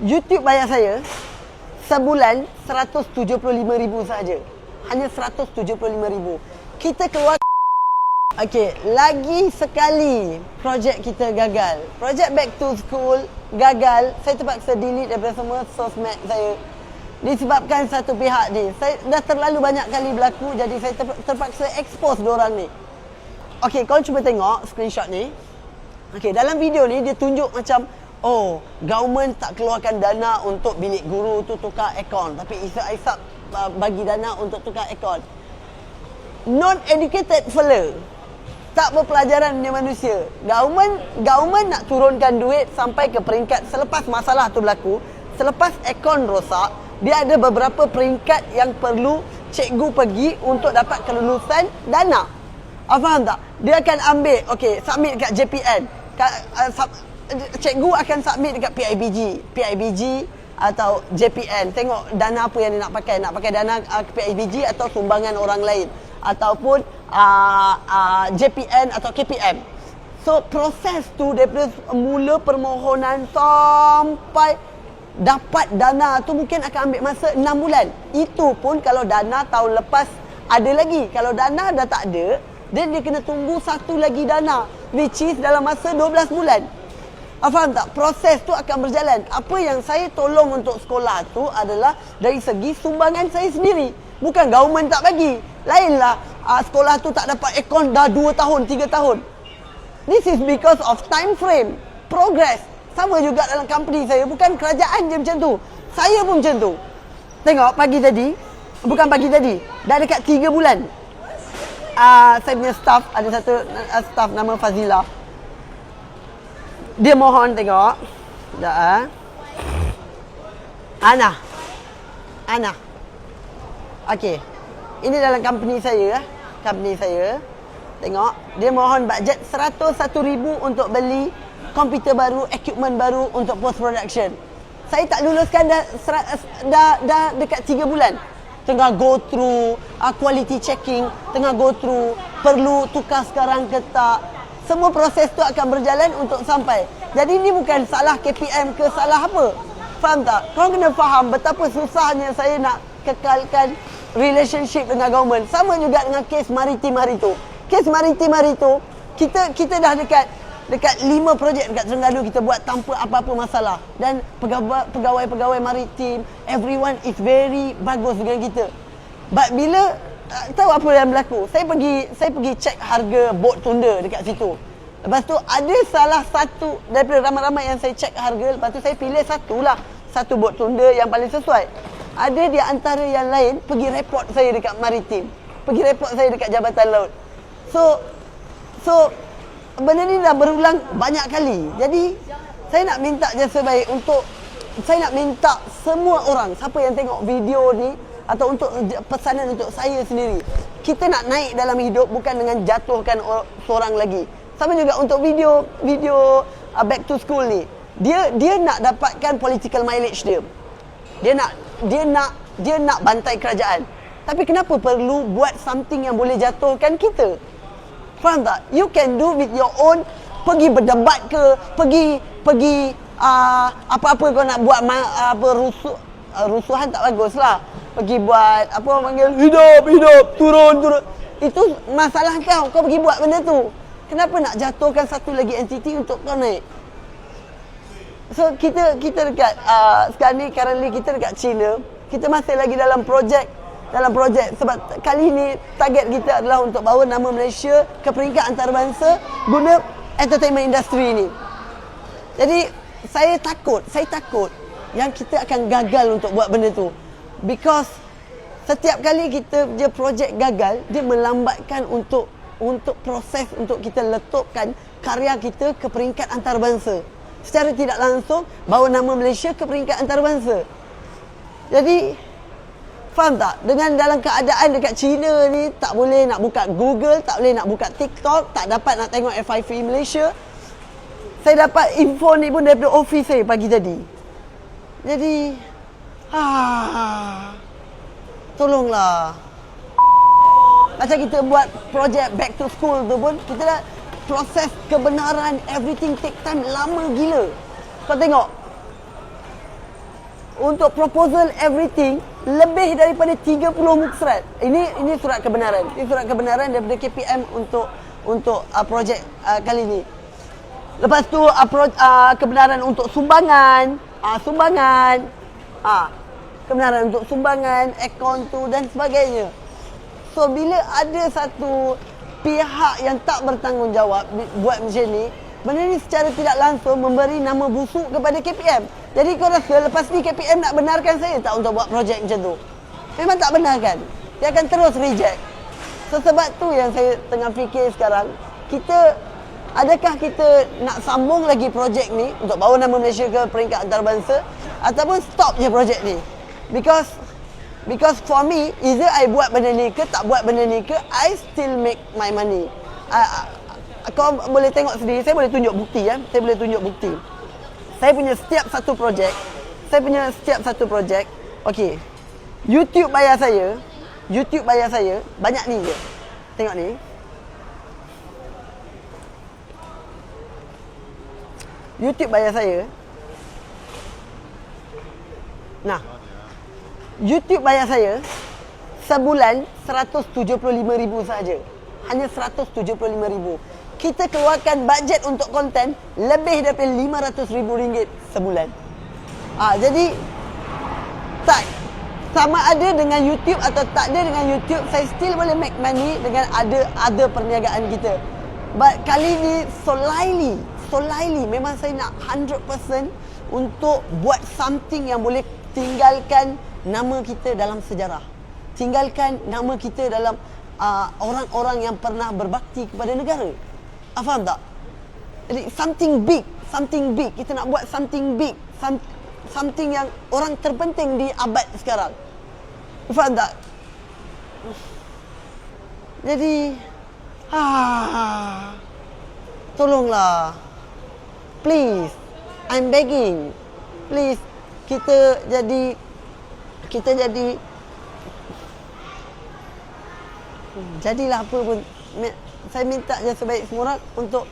YouTube bayar saya sebulan 175,000 sahaja. Hanya 175,000. Kita keluar. Okey, lagi sekali projek kita gagal. Projek Back to School gagal. Saya terpaksa delete daripada semua sosmed saya. Disebabkan satu pihak ni. Saya dah terlalu banyak kali berlaku, jadi saya terpaksa expose diorang ni. Okey, kau cuba tengok screenshot ni. Okey, dalam video ni dia tunjuk macam government tak keluarkan dana untuk bilik guru tu tukar aircon, tapi Isap bagi dana untuk tukar aircon. Non-educated fella, tak berpelajaran ni manusia. Government nak turunkan duit sampai ke peringkat selepas masalah tu berlaku, selepas aircon rosak, dia ada beberapa peringkat yang perlu cikgu pergi untuk dapat kelulusan dana. Faham tak? Dia akan ambil, submit dekat JPN. Cikgu akan submit dekat PIBG atau JPN. Tengok dana apa yang dia nak pakai. Nak pakai dana PIBG atau sumbangan orang lain. Ataupun JPN atau KPM. So, proses tu daripada mula permohonan sampai dapat dana tu mungkin akan ambil masa 6 bulan. Itu pun kalau dana tahun lepas ada lagi. Kalau dana dah tak ada, then dia kena tunggu satu lagi dana, which is dalam masa 12 bulan. Faham tak? Proses tu akan berjalan. Apa yang saya tolong untuk sekolah tu adalah dari segi sumbangan saya sendiri. Bukan government tak bagi. Lainlah sekolah tu tak dapat aircon dah 2 tahun, 3 tahun. This is because of time frame, progress. Sama juga dalam company saya. Bukan kerajaan je macam tu. Saya pun macam tu. Tengok pagi tadi. Bukan pagi tadi. Dah dekat 3 bulan. Saya punya staff. Ada satu staff nama Fazila. Dia mohon tengok. Sekejap. Ana. Okey. Ini dalam company saya. Tengok. Dia mohon bajet 101,000 untuk beli komputer baru, equipment baru untuk post production. Saya tak luluskan dah dekat 3 bulan. Tengah go through quality checking, tengah go through perlu tukar sekarang ke tak. Semua proses tu akan berjalan untuk sampai. Jadi ni bukan salah KPM ke salah apa. Faham tak? Korang kena faham betapa susahnya saya nak kekalkan relationship dengan government. Sama juga dengan kes maritim hari tu. Kes maritim hari tu, kita dah dekat 5 projek dekat Terengganu kita buat tanpa apa-apa masalah. Dan pegawai-pegawai maritim, everyone is very bagus dengan kita. But bila tahu apa yang berlaku, saya pergi cek harga bot tunda dekat situ. Lepas tu ada salah satu daripada ramai-ramai yang saya cek harga, lepas tu saya pilih satu bot tunda yang paling sesuai. Ada di antara yang lain pergi report saya dekat maritim, pergi report saya dekat Jabatan Laut. So benda ni dah berulang banyak kali. Jadi saya nak minta jasa baik untuk, saya nak minta semua orang, siapa yang tengok video ni atau untuk pesanan untuk saya sendiri, kita nak naik dalam hidup bukan dengan jatuhkan seorang lagi. Sama juga untuk video Back to School ni. Dia nak dapatkan political mileage dia. Dia nak bantai kerajaan. Tapi kenapa perlu buat something yang boleh jatuhkan kita? Faham tak? You can do with your own. Pergi berdebat ke, pergi apa-apa kau nak buat, rusuhan tak bagus lah. Pergi buat apa orang panggil, hidup, turun. Itu masalah kau pergi buat benda tu. Kenapa nak jatuhkan satu lagi entiti untuk kau naik? So kita dekat sekarang ni currently kita dekat China. Kita masih lagi dalam projek sebab kali ni target kita adalah untuk bawa nama Malaysia ke peringkat antarabangsa guna entertainment industry ni. Jadi saya takut yang kita akan gagal untuk buat benda tu, because setiap kali kita je projek gagal, dia melambatkan untuk proses untuk kita letupkan karya kita ke peringkat antarabangsa. Secara tidak langsung bawa nama Malaysia ke peringkat antarabangsa. Jadi faham tak? Dengan dalam keadaan dekat China ni, tak boleh nak buka Google, tak boleh nak buka TikTok, tak dapat nak tengok FIV Malaysia. Saya dapat info ni pun daripada office saya pagi tadi. Jadi tolonglah. Macam kita buat projek Back to School tu pun, kita dah proses kebenaran, everything take time lama gila. Kau tengok, untuk proposal everything lebih daripada 30 muka surat. Ini surat kebenaran. Ini surat kebenaran daripada KPM untuk projek kali ni. Lepas tu kebenaran untuk sumbangan, kebenaran untuk sumbangan, akaun tu dan sebagainya. So bila ada satu pihak yang tak bertanggungjawab buat macam ni, benda ni secara tidak langsung memberi nama busuk kepada KPM. Jadi kau rasa lepas ni KPM nak benarkan saya tak untuk buat projek macam tu? Memang tak benar kan? Dia akan terus reject. So sebab tu yang saya tengah fikir sekarang, adakah kita nak sambung lagi projek ni untuk bawa nama Malaysia ke peringkat antarabangsa ataupun stop je projek ni? Because for me, either I buat benda ni ke tak buat benda ni ke, I still make my money. Kau boleh tengok sendiri, saya boleh tunjuk bukti ya. Saya boleh tunjuk bukti. Saya punya setiap satu projek, okey. YouTube bayar saya banyak ni je. Tengok ni. YouTube bayar saya. Nah. YouTube bayar saya sebulan 175,000 sahaja. Hanya 175,000. Kita keluarkan bajet untuk konten lebih daripada RM500,000 sebulan. Jadi tak sama ada dengan YouTube atau tak ada dengan YouTube, saya still boleh make money dengan ada perniagaan kita. But kali ni solely memang saya nak 100% untuk buat something yang boleh tinggalkan nama kita dalam sejarah. Tinggalkan nama kita dalam orang-orang yang pernah berbakti kepada negara. Faham tak? Jadi something big. Kita nak buat something big. Something yang orang terpenting di abad sekarang. Faham tak? Jadi tolonglah. Please. I'm begging. Please. Kita jadi jadilah apa pun. Saya minta je sebaik semua orang untuk